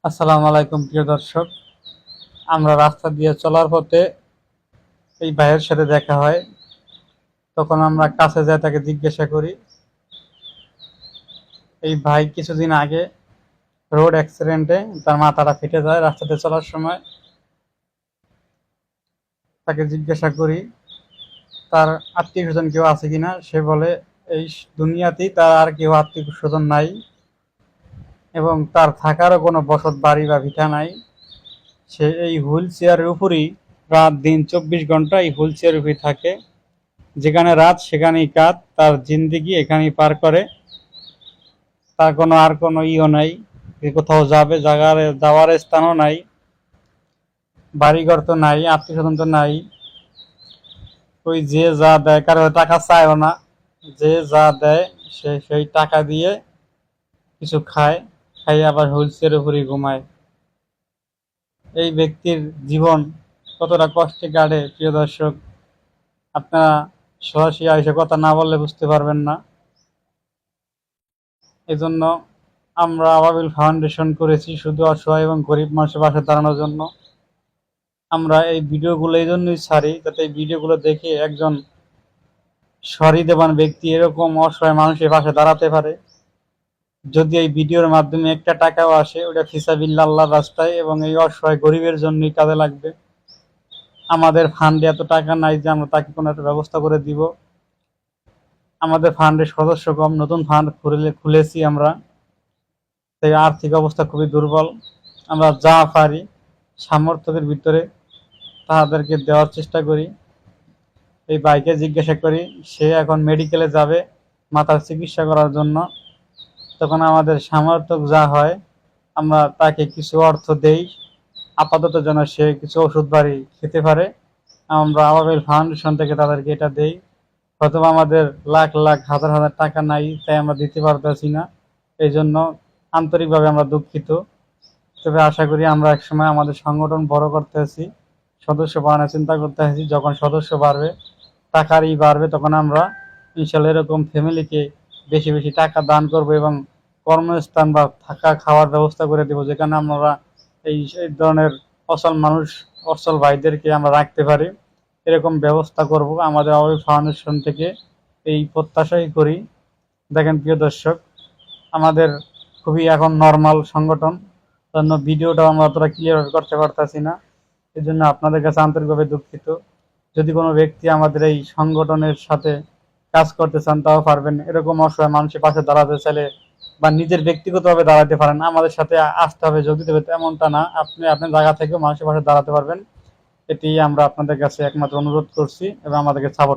আসসালামু আলাইকুম প্রিয় দর্শক। আমরা রাস্তা দিয়ে চলার পথে এই ভাইয়ের সাথে দেখা হয়। তখন আমরা কাছে যাই, তাকে জিজ্ঞাসা করি। এই ভাই কিছুদিন আগে রোড অ্যাক্সিডেন্টে তার মাথাটা ফেটে যায় রাস্তাতে চলার সময়। তাকে জিজ্ঞাসা করি তার আত্মীয় স্বজন কেউ আছে কিনা। সে বলে এই দুনিয়াতেই তার আর কেউ আত্মীয় স্বজন নাই এবং তার থাকারও কোনো বসত বাড়ি বা ভিটা নাই। সে এই হুইল চেয়ারের উপরই রাত দিন 24 ঘন্টা এই হুইল চেয়ারের উপরই থাকে। যেখানে রাত সেখানেই কাত, তার জিন্দেগি এখানেই পার করে। তার কোনো ইও নাই যে কোথাও যাবে, যাওয়ার স্থানও নাই, বাড়িঘর তো নাই, আত্মীয় স্বজন তো নাই। ওই যে যা দেয়, কারো টাকা চায়ও না, যে যা দেয় সে সেই টাকা দিয়ে কিছু খায়, খাইয়ে আবার হুইল চেয়ারের উপরই ঘুমায়। এই ব্যক্তির জীবন কতটা কষ্টে কাটে প্রিয় দর্শক, আপনারা সরাসরি এসে কথা না বললে বুঝতে পারবেন না। এজন্য আমরা আবাবিল ফাউন্ডেশন করেছি শুধু অসহায় এবং গরিব মানুষের পাশে দাঁড়ানোর জন্য। আমরা এই ভিডিওগুলো এই জন্যই ছাড়ি, যাতে এই ভিডিওগুলো দেখে একজন সহৃদয়বান ব্যক্তি এরকম অসহায় মানুষের পাশে দাঁড়াতে পারে। যদি এই ভিডিওর মাধ্যমে একটা টাকাও আসে, ওটা ফিসাবিল্লাহ আল্লাহর রাস্তায় এবং এই অসহায় গরিবের জন্যই কাজে লাগবে। আমাদের ফান্ডে এত টাকা নাই যে আমরা তাকে কোনো একটা ব্যবস্থা করে দিব। আমাদের ফান্ডের সদস্য কম, নতুন ফান্ড খুলেছি আমরা, তাই আর্থিক অবস্থা খুবই দুর্বল। আমরা যা পারি সামর্থ্যের ভিতরে তাদেরকে দেওয়ার চেষ্টা করি। এই ভাইকে জিজ্ঞাসা করি, সে এখন মেডিকেলে যাবে মাথার চিকিৎসা করার জন্য। তখন আমাদের সামর্থ্য যা হয় আমরা তাকে কিছু অর্থ দেই, আপাতত যেন সে কিছু ওষুধ বাড়ি খেতে পারে। আমরা আবাবিল ফাউন্ডেশন থেকে তাদেরকে এটা দেই। হয়তো আমাদের লাখ লাখ হাজার হাজার টাকা নাই, তাই আমরা দিতে পারতেছি না। এই জন্য আন্তরিকভাবে আমরা দুঃখিত। তবে আশা করি আমরা একসময় আমাদের সংগঠন বড় করতে আছি, সদস্য বাড়ানোর চিন্তা করতে আছি। যখন সদস্য বাড়বে, টাকারই বাড়বে, তখন আমরা ইনশাল্লাহ এরকম ফ্যামিলিকে বেশি বেশি টাকা দান করব এবং কর্মস্থান বা থাকা খাওয়ার ব্যবস্থা করে দেবো, যেখানে আমরা এই ধরনের অসল ভাইদেরকে আমরা রাখতে পারি। এরকম ব্যবস্থা করব আমাদের আবাবিল ফাউন্ডেশন থেকে, এই প্রত্যাশাই করি। দেখেন প্রিয় দর্শক, আমাদের খুবই এখন নর্মাল সংগঠন, জন্য ভিডিওটা আমরা অতটা ক্লিয়ার করতে পারতেছি না। এই জন্য আপনাদের কাছে আন্তরিকভাবে দুঃখিত। যদি কোনো ব্যক্তি আমাদের এই সংগঠনের সাথে কাজ করতে চান তাও পারবেন। এরকম অসহায় মানুষের পাশে দাঁড়াতে চাইলে বা নিজের ব্যক্তিগতভাবে দাঁড়াতে পারেন, আমাদের সাথে আসতে হবে, যোগ দিতে হবে তেমনটা না, আপনি আপনার জায়গা থেকেও মানুষের পাশে দাঁড়াতে পারবেন। এটি আমরা আপনাদের কাছে একমাত্র অনুরোধ করছি এবং আমাদেরকে সাপোর্ট